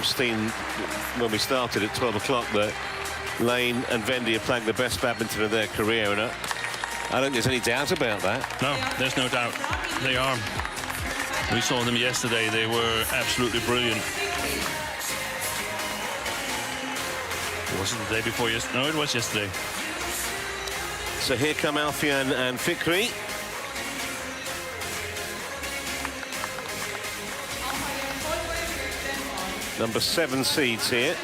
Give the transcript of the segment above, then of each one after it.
seen when we started at 12 o'clock that Lane and Vendy are playing the best badminton of their career, and I don't think there's any doubt about that. No, there's no doubt. They are. We saw them yesterday. They were absolutely brilliant. Was it the day before yesterday? No, it was yesterday. So here come Alfian and Fikri. Number 7 seeds here.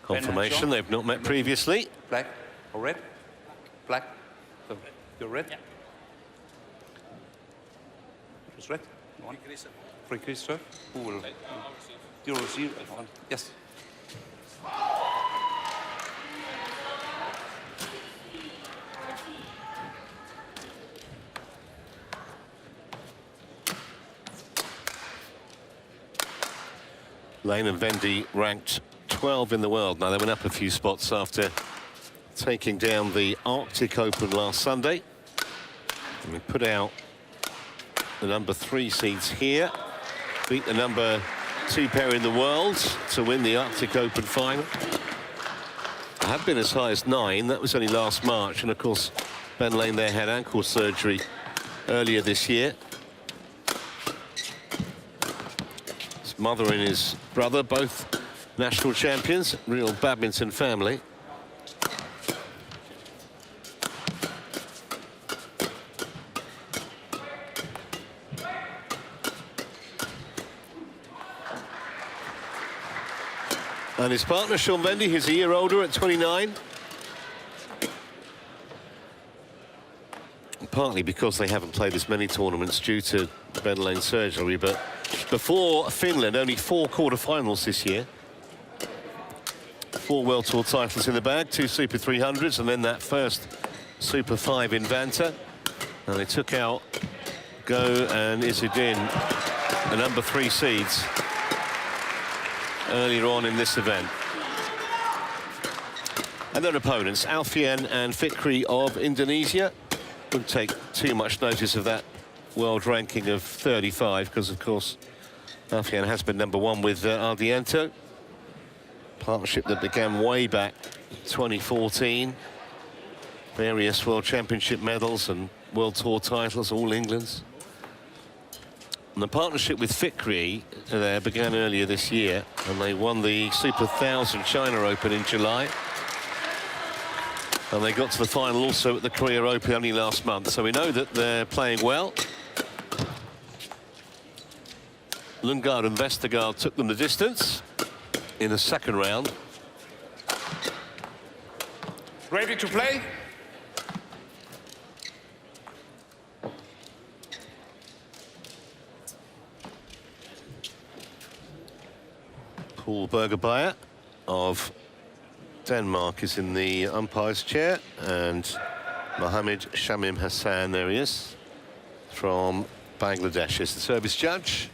Confirmation they've not met previously. Black or red? Black. So you're red? Yeah. It's red. Fikri, sir. Who will? You receive. Yes. Lane and Vendy ranked 12 in the world. Now, they went up a few spots after taking down the Arctic Open last Sunday. And we put out the number 3 seeds here. Beat the number 2 pair in the world to win the Arctic Open final. It had been as high as 9. That was only last March. And, of course, Ben Lane there had ankle surgery earlier this year. His mother and his brother, both national champions, real badminton family. And his partner, Sean Vendy, who's a year older at 29. Partly because they haven't played as many tournaments due to Ben Lane's surgery, but before Finland, only 4 quarterfinals this year. 4 World Tour titles in the bag, 2 Super 300s, and then that first Super 5 in Vanta. And they took out Go and Izudin, the number 3 seeds, earlier on in this event. And their opponents, Alfian and Fikri of Indonesia. Wouldn't take too much notice of that world ranking of 35, because, of course, Alfian has been number 1 with Ardiento. Partnership that began way back 2014. Various World Championship medals and World Tour titles, all England's. And the partnership with Fikri there began earlier this year, and they won the Super 1000 China Open in July. And they got to the final also at the Korea Open only last month. So we know that they're playing well. Lundgaard and Vestergaard took them the distance in the second round. Ready to play? Paul Bergerbeyer of Denmark is in the umpire's chair, and Mohammed Shamim Hassan, there he is, from Bangladesh, is the service judge.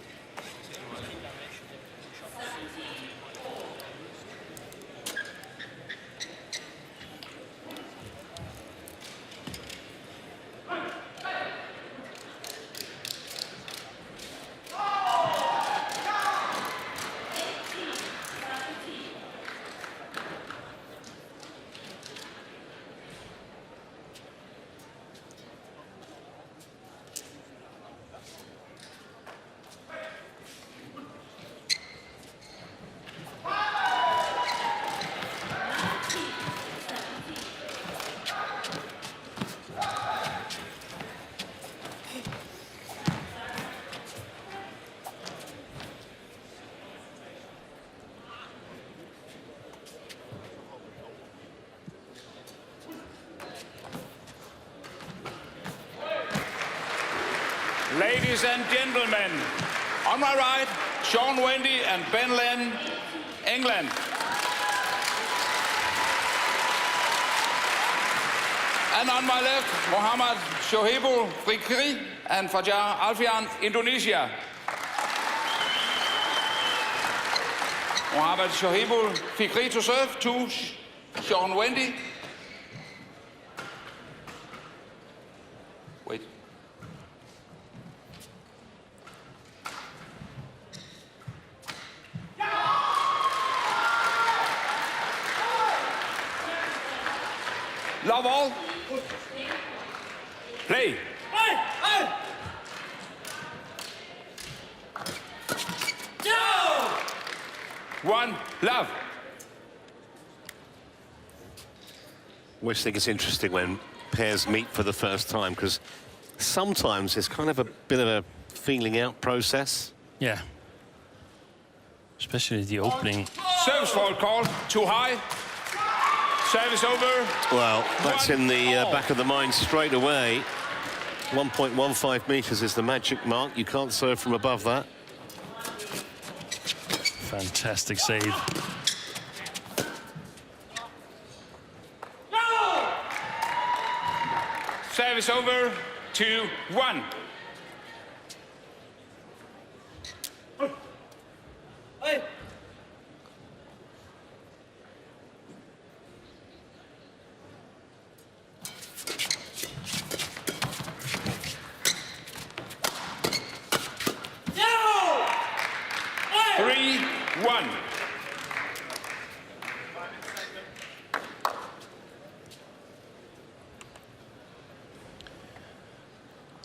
Ladies and gentlemen, on my right, Sean Wendy and Ben Len, England. And on my left, Mohammad Shohibul Fikri and Fajar Alfian, Indonesia. Mohammad Shohibul Fikri to serve, to Sean Wendy. Wait. Love all. Play. One, love. Always think it's interesting when pairs meet for the first time, because sometimes it's kind of a bit of a feeling out process. Yeah. Especially the opening. Service fault called, too high. Service over. Well, that's in the back of the mind straight away. 1.15 meters is the magic mark. You can't serve from above that. Fantastic save. Service over, 2-1.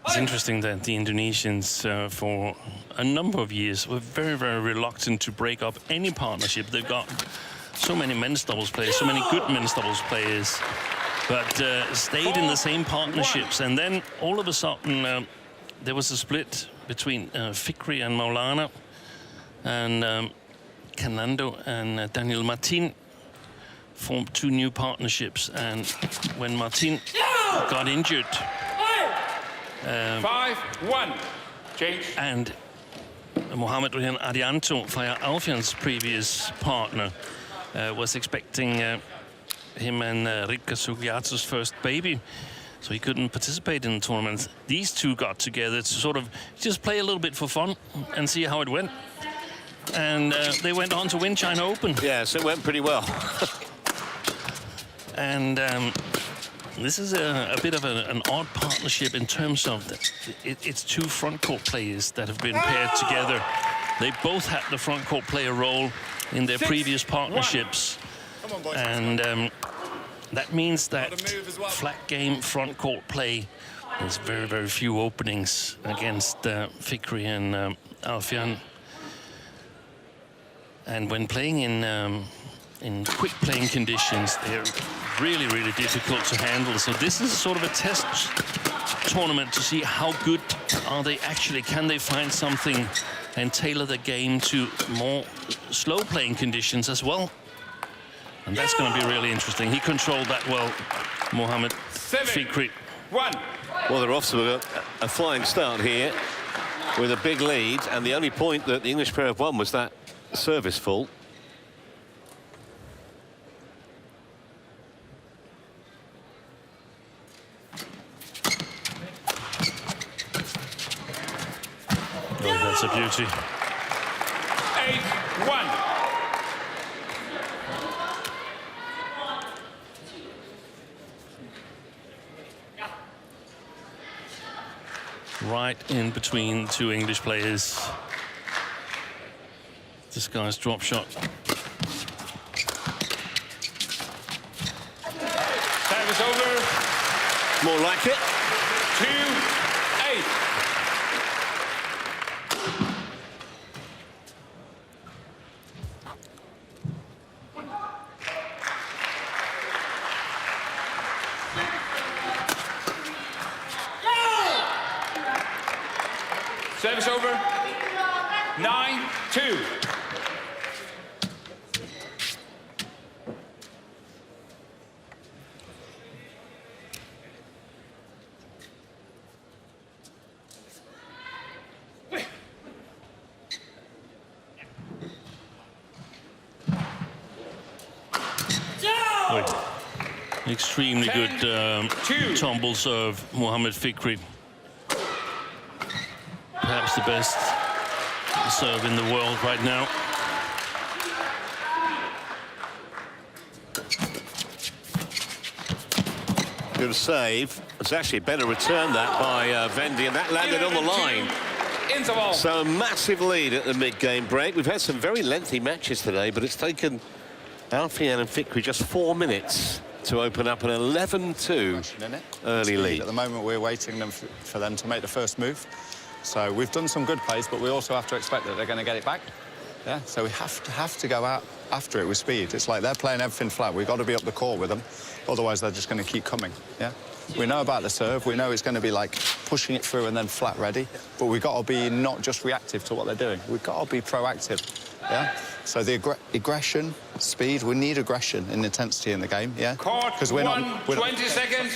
It's interesting that the Indonesians, for a number of years, were very, very reluctant to break up any partnership. They've got so many men's doubles players, so many good men's doubles players, but stayed in the same partnerships. And then all of a sudden, there was a split between Fikri and Maulana, and Canando and Daniel Martin formed two new partnerships. And when Martin got injured, 5-1. Change. and Mohamed Rian Arianto, via Alfian's previous partner, was expecting him and Rika Sugiato's first baby, so he couldn't participate in the tournament. These two got together to sort of just play a little bit for fun and see how it went. And they went on to win China Open. Yeah, so it went pretty well. And this is a bit of an odd partnership in terms of it's two front court players that have been paired together. They both had the front court player role in their previous partnerships. And that means that flat game front court play, there's very, very few openings against Fikri and Alfian. And when playing in quick playing conditions, they're really, really difficult to handle. So this is sort of a test tournament to see how good are they actually. Can they find something and tailor the game to more slow playing conditions as well? And that's going to be really interesting. He controlled that well, Mohamed Fikri. 1. Well, they're off to a flying start here with a big lead, and the only point that the English pair have won was that service fault. Oh, that's a beauty. 8-1. Right in between two English players. This guy's drop shot. Service over. More like it. 2-8. Service over. 9-2. Extremely good tumble serve, Mohammed Fikri. Perhaps the best serve in the world right now. Good save. It's actually a better return that by Vendy, and that landed on the line. Interval. So a massive lead at the mid-game break. We've had some very lengthy matches today, but it's taken Alfian and Fikri just 4 minutes to open up an 11-2 early lead. At the moment, we're waiting for them to make the first move. So we've done some good plays, but we also have to expect that they're going to get it back. Yeah, so we have to go out after it with speed. It's like they're playing everything flat. We've got to be up the court with them. Otherwise, they're just going to keep coming. Yeah. We know about the serve. We know it's going to be like pushing it through and then flat ready. But we've got to be not just reactive to what they're doing. We've got to be proactive. Yeah. So the aggression, speed. We need aggression and intensity in the game. Yeah. Court 20 seconds.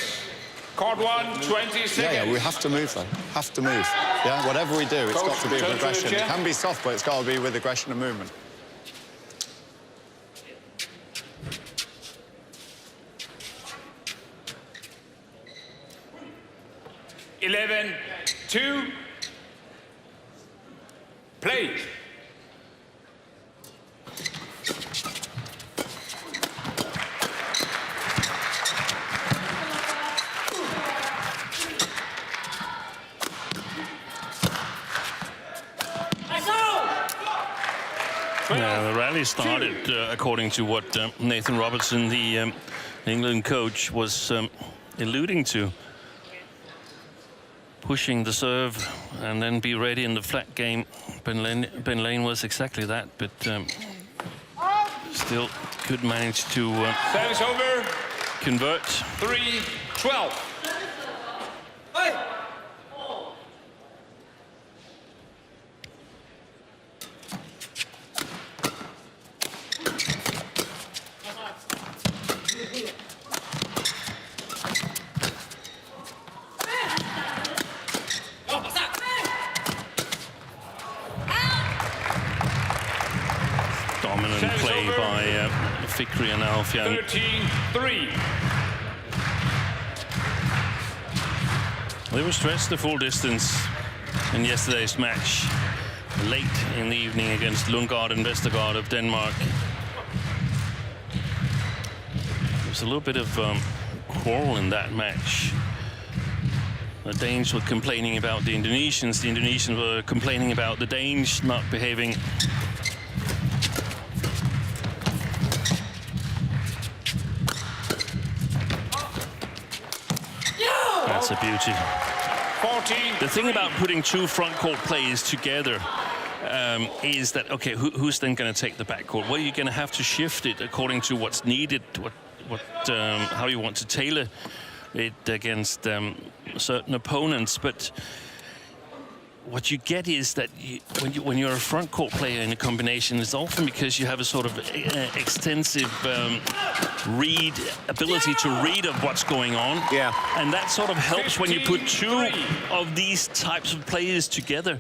Court 20 seconds. Yeah, we have to move though. Have to move. Yeah. Whatever we do, it's got to be with aggression. It can be soft, but it's got to be with aggression and movement. Eleven, 2. Play. The rally started, according to what Nathan Robertson, the England coach, was alluding to. Pushing the serve and then be ready in the flat game. Ben Lane was exactly that, but still could manage to Service over. Convert. 3-12. Dominant play by Fikri and Alfian. 13-3. They were stretched the full distance in yesterday's match, late in the evening against Lundgaard and Vestergaard of Denmark. There was a little bit of quarrel in that match. The Danes were complaining about the Indonesians. The Indonesians were complaining about the Danes not behaving. That's a beauty. 14. The thing about putting two front court players together is that, okay, who's then going to take the back court? Well, you're going to have to shift it according to what's needed, how you want to tailor it against certain opponents. But what you get is that when you're a front court player in a combination, it's often because you have a sort of extensive ability to read of what's going on. Yeah. And that sort of helps when you put two of these types of players together.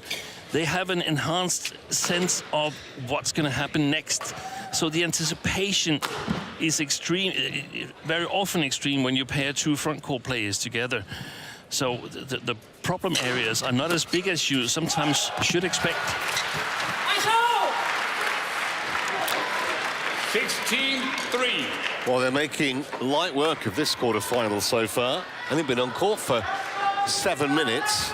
They have an enhanced sense of what's going to happen next. So the anticipation is extreme, very often extreme when you pair two front court players together. So the problem areas are not as big as you sometimes should expect. 16-3. Well, they're making light work of this quarter-final so far. And they've been on court for 7 minutes.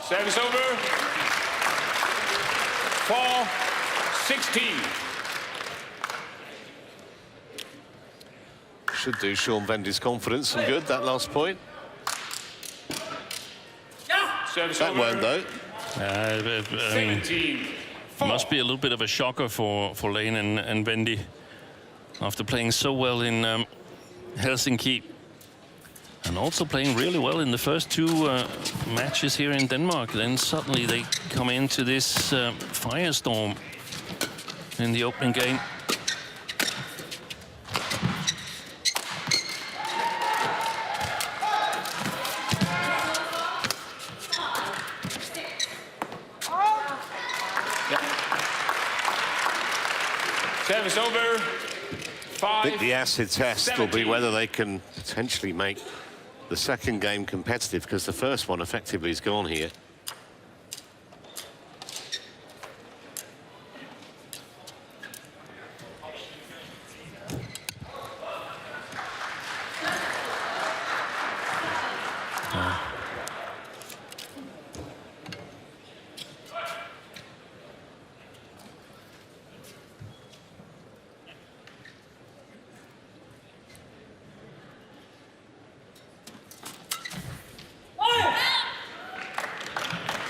Service over. 4-16. Should do Sean Vendy's confidence some good, that last point. Service That over. won't, though. I mean, 17-4. must be a little bit of a shocker for Lane and Vendy after playing so well in Helsinki and also playing really well in the first two matches here in Denmark. Then suddenly they come into this firestorm in the opening game. Service over. I think the acid test will be 17. whether they can potentially make the second game competitive, because the first one effectively is gone here.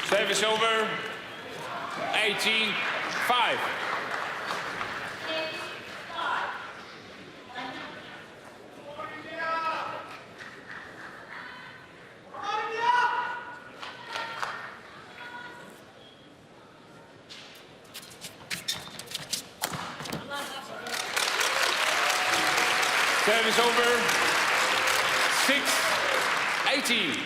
Service over. 18-5. Service over. 6-18.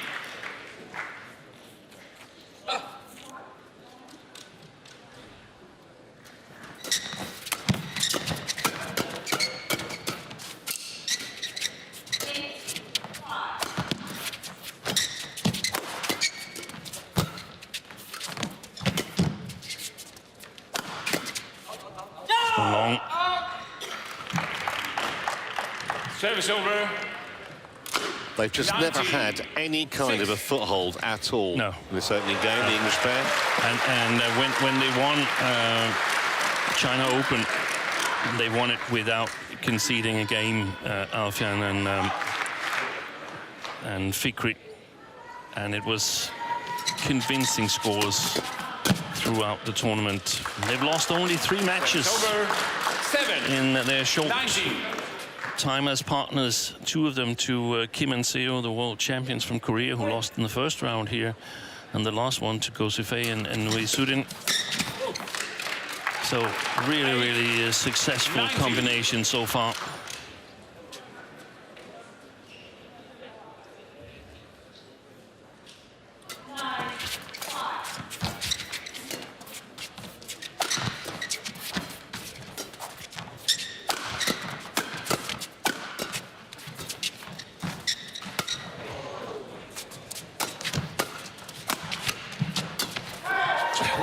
Long. Service over. They've just never had any kind of a foothold at all No. in this opening game, the English pair. And when they won China Open, they won it without conceding a game, Alfian and Fikri. And it was convincing scores throughout the tournament. They've lost only 3 matches Over. 7. in their short 19. time as partners, 2 of them to Kim and Seo, the world champions from Korea, who lost in the first round here, and the last one to Go Sifei and Wei Sudin. So really a successful 19. combination so far.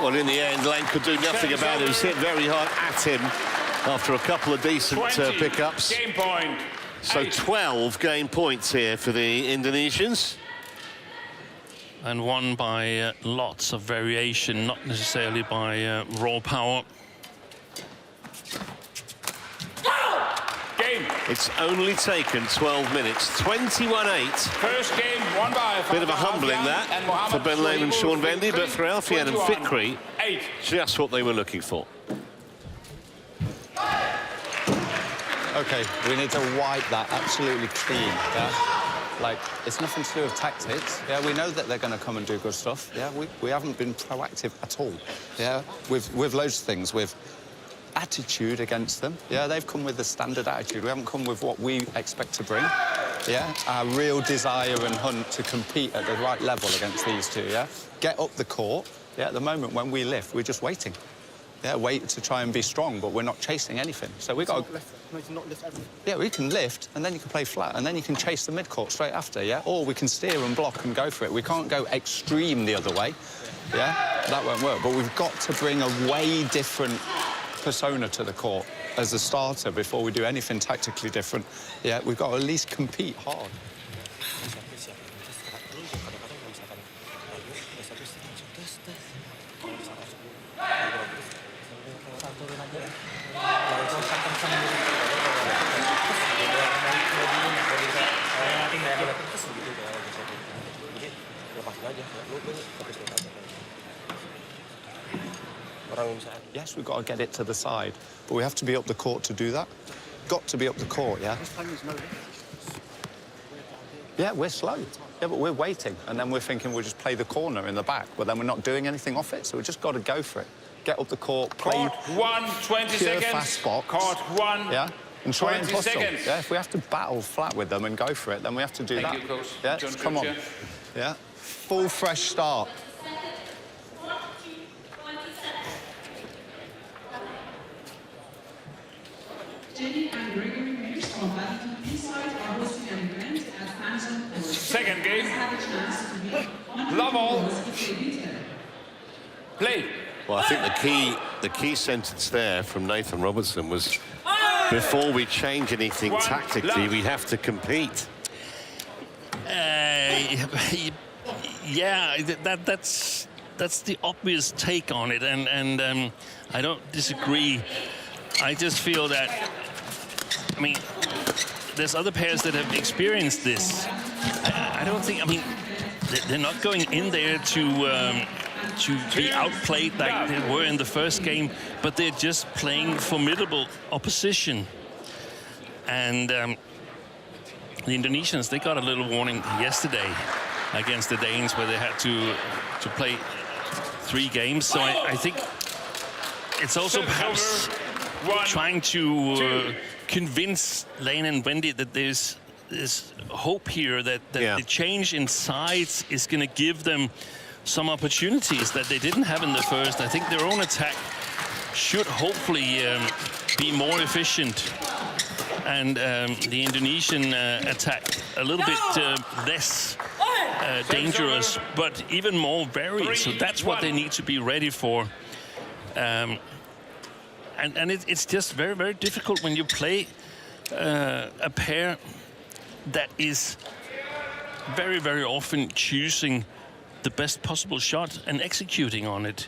Well, in the end, Lang could do nothing about it. It was hit very hard at him after a couple of decent 20. pickups. Game point. So 8. 12 game points here for the Indonesians. And won by lots of variation, not necessarily by raw power. Game. It's only taken 12 minutes, 21-8. First game won by Bit of a humbling Alfian that and for Mohammed Ben Lane and Shoaib Sean Vendy, but for Alfian and 21. Fikri, 8. just what they were looking for. Okay, we need to wipe that absolutely clean, yeah? Like, it's nothing to do with tactics. Yeah, we know that they're going to come and do good stuff. Yeah, we haven't been proactive at all. Yeah, with loads of things, with attitude against them. Yeah, they've come with the standard attitude. We haven't come with what we expect to bring. Yeah, our real desire and hunt to compete at the right level against these two, yeah? Get up the court. Yeah, at the moment when we lift, we're just waiting. Yeah, wait to try and be strong, but we're not chasing anything. So we got to... Not lift everything. Yeah, we can lift, and then you can play flat, and then you can chase the mid-court straight after, yeah? Or we can steer and block and go for it. We can't go extreme the other way, yeah? That won't work. But we've got to bring a way different persona to the court as a starter before we do anything tactically different. Yeah, we've got to at least compete hard. Yes, we've got to get it to the side, but we have to be up the court to do that. Got to be up the court, yeah? Yeah, we're slow. Yeah, but we're waiting, and then we're thinking we'll just play the corner in the back, but then we're not doing anything off it, so we've just got to go for it. Get up the court, play Court 1, 20 pure seconds. fast box. Court 1, yeah? And try and 20 hustle. seconds. Yeah, if we have to battle flat with them and go for it, then we have to do Thank that. you, Coach. Yeah, John come on. Churchill. Yeah, full fresh start. Second game. Love all. Play. Well, I think the key sentence there from Nathan Robertson was, before we change anything tactically, we have to compete. Yeah, that's the obvious take on it, and I don't disagree. I just feel that, I mean, there's other pairs that have experienced this. I don't think, I mean, they're not going in there to be outplayed like they were in the first game, but they're just playing formidable opposition. And the Indonesians, they got a little warning yesterday against the Danes, where they had to play 3 games. So I think it's also perhaps trying to convince Lane and Vendy that there's hope here, that the change in sides is going to give them some opportunities that they didn't have in the first. I think their own attack should hopefully be more efficient, and the Indonesian attack a little bit less dangerous, but even more varied. So that's what they need to be ready for. And it's just very, very difficult when you play a pair that is very, very often choosing the best possible shot and executing on it.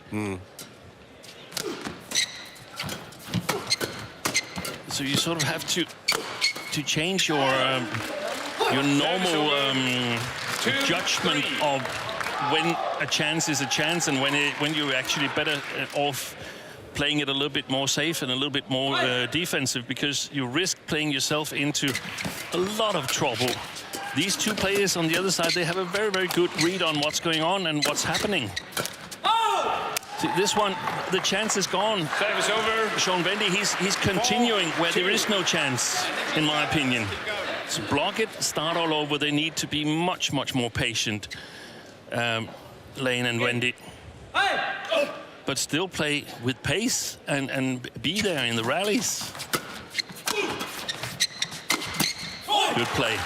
So you sort of have to change your normal judgment of when a chance is a chance, and when you're actually better off playing it a little bit more safe and a little bit more defensive, because you risk playing yourself into a lot of trouble. These two players on the other side, they have a very, very good read on what's going on and what's happening. See, this one, the chance is gone. Service over. Sean Vendy, he's continuing where there is no chance, in my opinion. So block it, start all over. They need to be much, much more patient, Lane and Vendy. But still play with pace and be there in the rallies. Good play.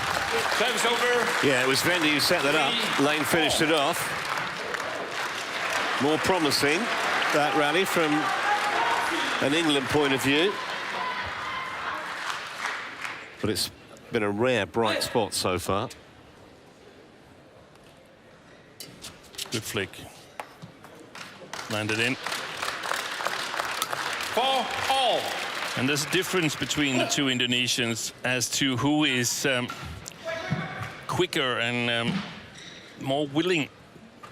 Service over. Yeah, it was Vendy who set that up. Lane finished it off. More promising, that rally, from an England point of view. But it's been a rare bright spot so far. Good flick. Landed in. 4-all. And there's a difference between the two Indonesians as to who is quicker and more willing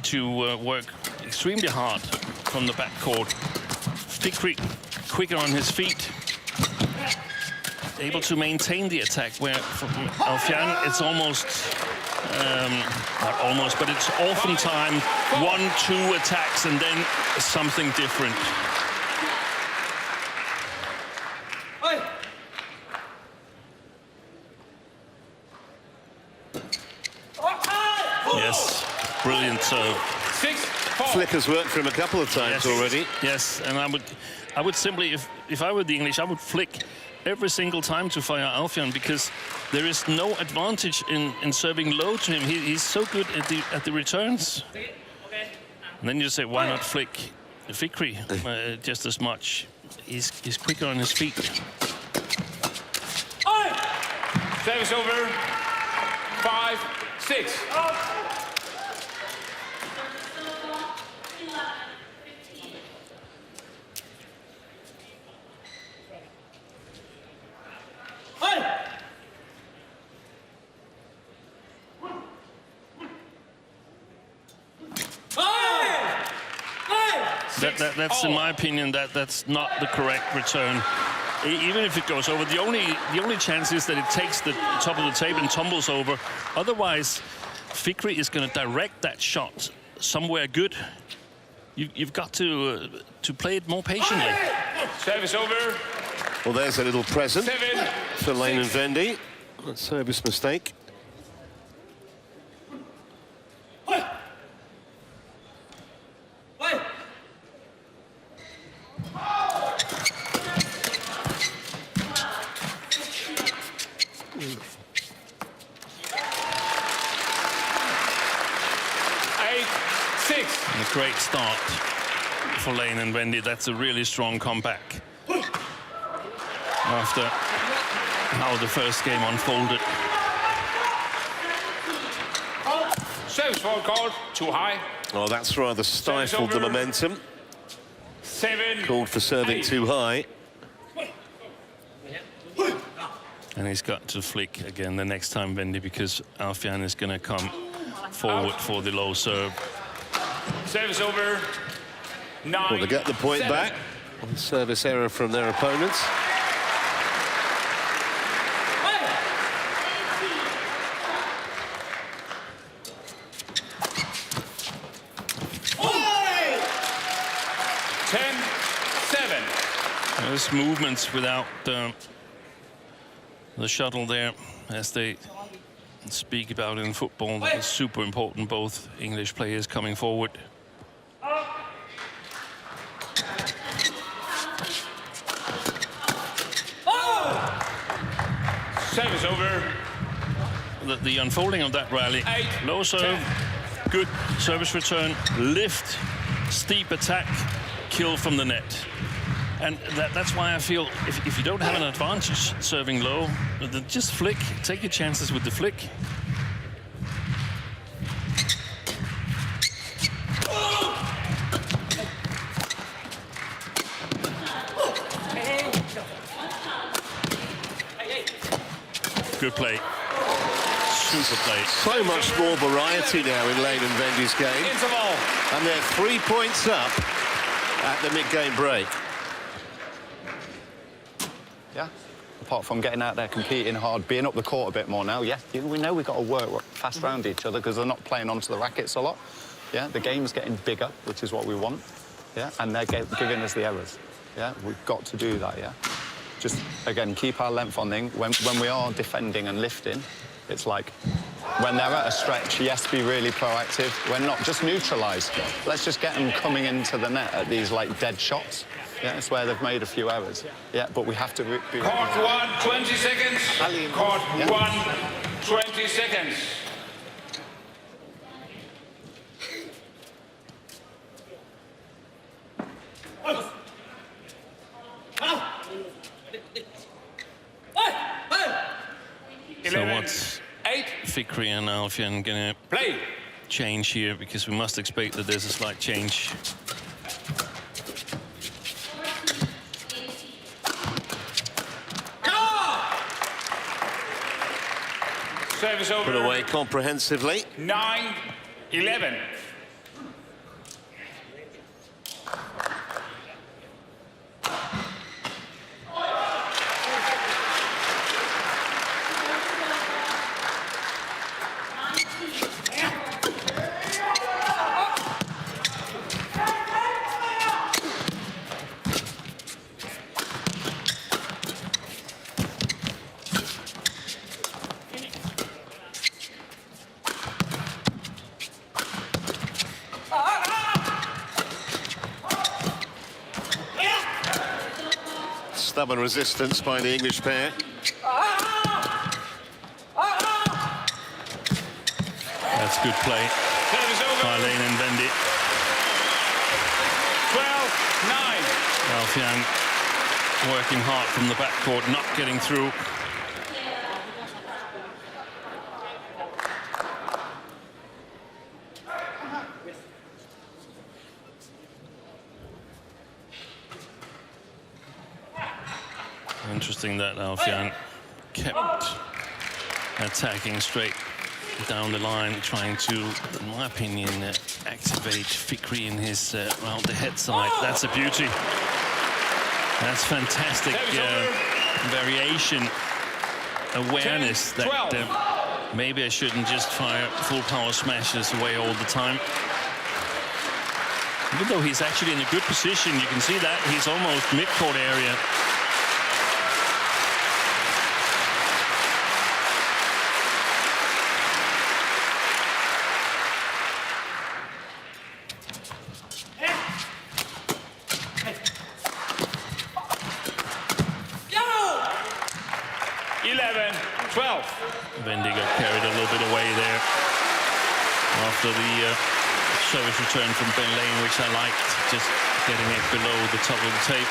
to work extremely hard from the backcourt. Fikri quicker on his feet, able to maintain the attack, where from Alfian it's almost, not almost, but it's oftentimes 1-2 attacks and then something different. Yes, brilliant serve. Flicker's worked for him a couple of times already. Yes, and I would simply, if I were the English, I would flick every single time to fire Alfian, because there is no advantage in serving low to him. He's so good at the returns. And then you say, why not flick Fikri just as much? He's quicker on his feet. Service over. 5-6. That's in my opinion, that's not the correct return. Even if it goes over, the only chance is that it takes the top of the table and tumbles over. Otherwise, Fikri is going to direct that shot somewhere good. You've got to play it more patiently. Service over. Well, there's a little present 7, for Lane and 6. Vendy. That service mistake. great start for Lane and Vendy. That's a really strong comeback after how the first game unfolded. Service fault called too high. Oh, that's rather stifled the momentum. 7. Called for serving too high. And he's got to flick again the next time, Vendy, because Alfian is going to come forward for the low serve. Service over. 9. Well, they get the point 7. back. Service error from their opponents. There's movements without the shuttle there, as they speak about in football. That is super important, both English players coming forward. Service over. The unfolding of that rally. 8. Low serve, 10. Good service return, lift, steep attack, kill from the net. And that's why I feel if you don't have an advantage serving low, then just flick. Take your chances with the flick. Good play. Super play. So much more variety now in Lane and Vendy's game. Interval. And they're 3 points up at the mid-game break. Yeah, apart from getting out there, competing hard, being up the court a bit more now, yeah. We know we've got to work fast around each other because they're not playing onto the rackets a lot. Yeah, the game's getting bigger, which is what we want. Yeah, and they're giving us the errors. Yeah, we've got to do that, yeah. Just, again, keep our length on thing. When we are defending and lifting, it's like, when they're at a stretch, yes, be really proactive. When not, just neutralise. Let's just get them coming into the net at these, like, dead shots. Yeah, it's where they've made a few errors. Yeah, but we have to be... Court 1, 20 seconds. Court 1, 20 seconds. So what's 8. Fikri and Alfian gonna Play. change here? Because we must expect that there's a slight change. Service over. Put away comprehensively. 9, 11. Stubborn resistance by the English pair. That's good play by Lane and Vendy. 12-9. Alfian working hard from the backcourt, not getting through. Interesting that Alfian kept attacking straight down the line, trying to, in my opinion, activate Fikri in his around the head side. That's a beauty. That's fantastic variation, awareness 10, that maybe I shouldn't just fire full power smashes away all the time. Even though he's actually in a good position, you can see that he's almost mid-court area. Vendy got carried a little bit away there after the service return from Ben Lane, which I liked, just getting it below the top of the tape.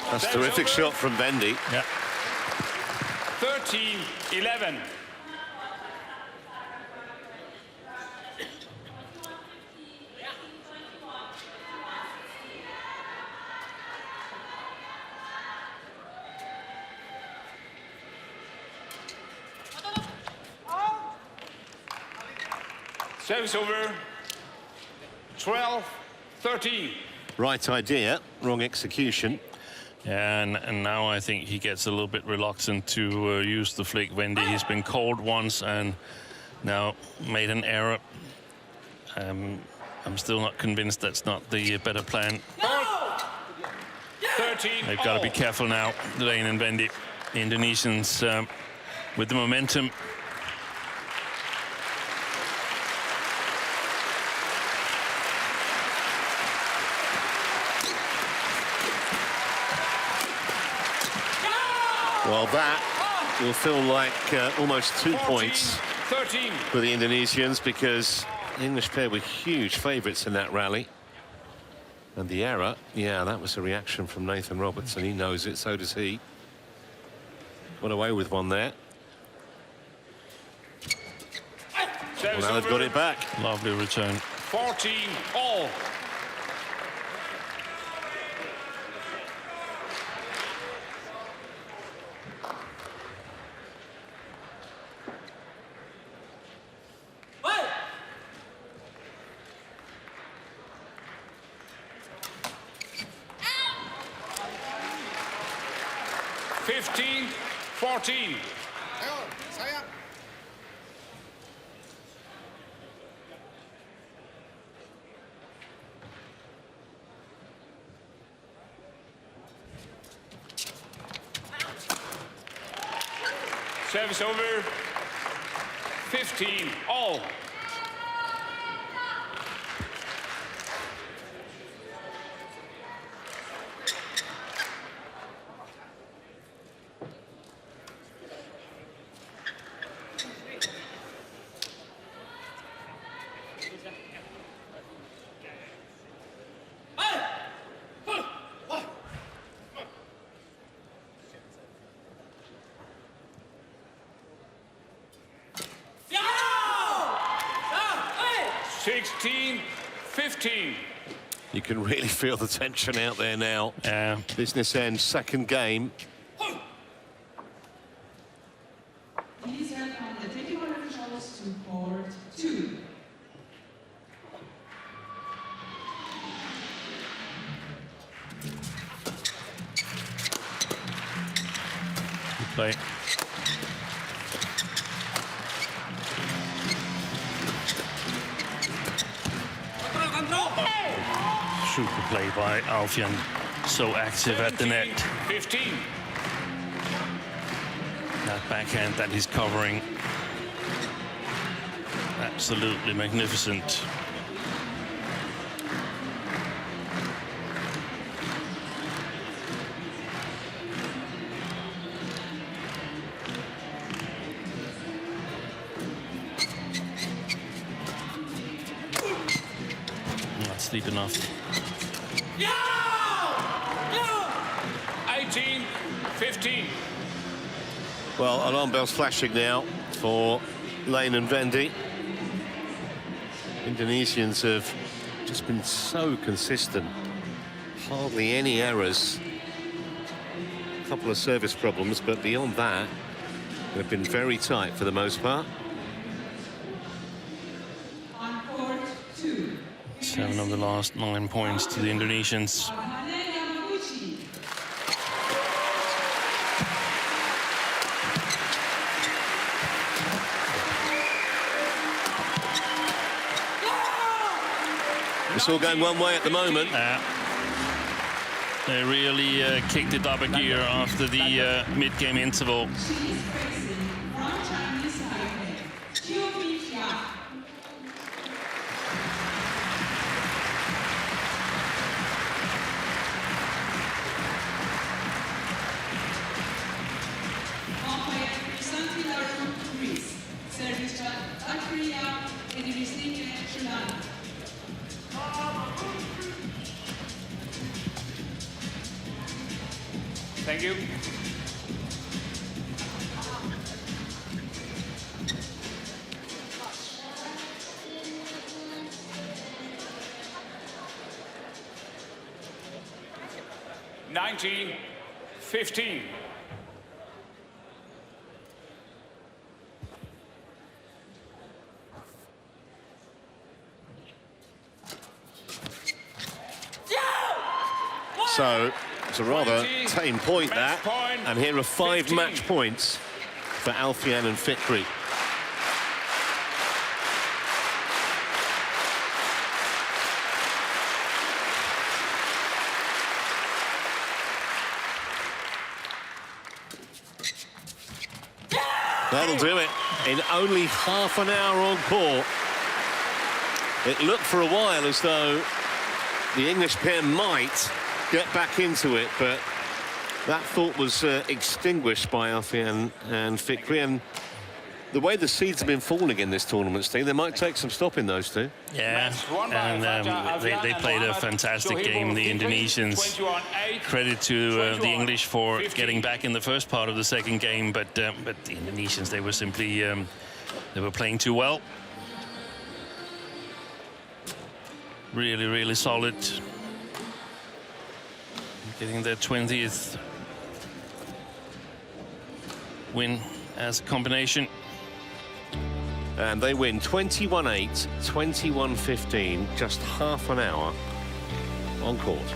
That's a terrific shot from Vendy. Yeah. 13-11. Service over. 12-13. Right idea, wrong execution. And now I think he gets a little bit reluctant to use the flick. Vendy, he's been called once and now made an error. I'm still not convinced that's not the better plan. 13. They've got to be careful now, Lane and Vendy. The Indonesians with the momentum. Well, that will feel like almost 2 points 13. for the Indonesians, because the English pair were huge favourites in that rally. And the error, yeah, that was a reaction from Nathan Roberts, and he knows it, so does he. Got away with one there. Well, now they've got it back. Lovely return. 14-all. Service over. 15-all. You can really feel the tension out there now. Yeah. Business end, second game. Please welcome the 21 officials to court 2. Good play. Super play by Alfian, so active at the net. 15. That backhand that he's covering, absolutely magnificent. Not deep enough. 18-15. Well, alarm bells flashing now for Lane and Vendy. Indonesians have just been so consistent. Hardly any errors. A couple of service problems, but beyond that, they've been very tight for the most part. On court 2. 7 of the last 9 points to the Indonesians. It's all going one way at the moment. They really kicked it up a gear after the mid-game interval. South Korea, Indonesian, Sudan. Thank you. $19-15. So it's a rather 20, tame point, that. point, And here are 5 15. match points for Alfian and Fikri. That'll do it in only half an hour on court. It looked for a while as though the English pair might get back into it, but that thought was extinguished by Alfian and Fikri. And the way the seeds have been falling in this tournament, Steve, they might take some stopping, those two. Yeah, and they played a fantastic game, the Indonesians. Credit to the English for getting back in the first part of the second game, but the Indonesians, they were simply they were playing too well. Really, really solid. Getting their 20th win as a combination. And they win 21-8, 21-15, just half an hour on court.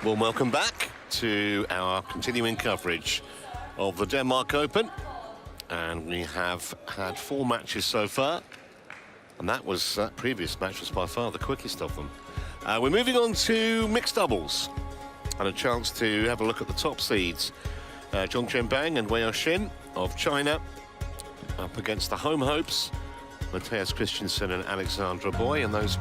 Well, welcome back to our continuing coverage of the Denmark Open. And we have had 4 matches so far. And that previous match was by far the quickest of them. We're moving on to mixed doubles. And a chance to have a look at the top seeds. Zhong Zhenbang and Wei Xin of China up against the home hopes, Matthias Christensen and Alexandra Boy, and those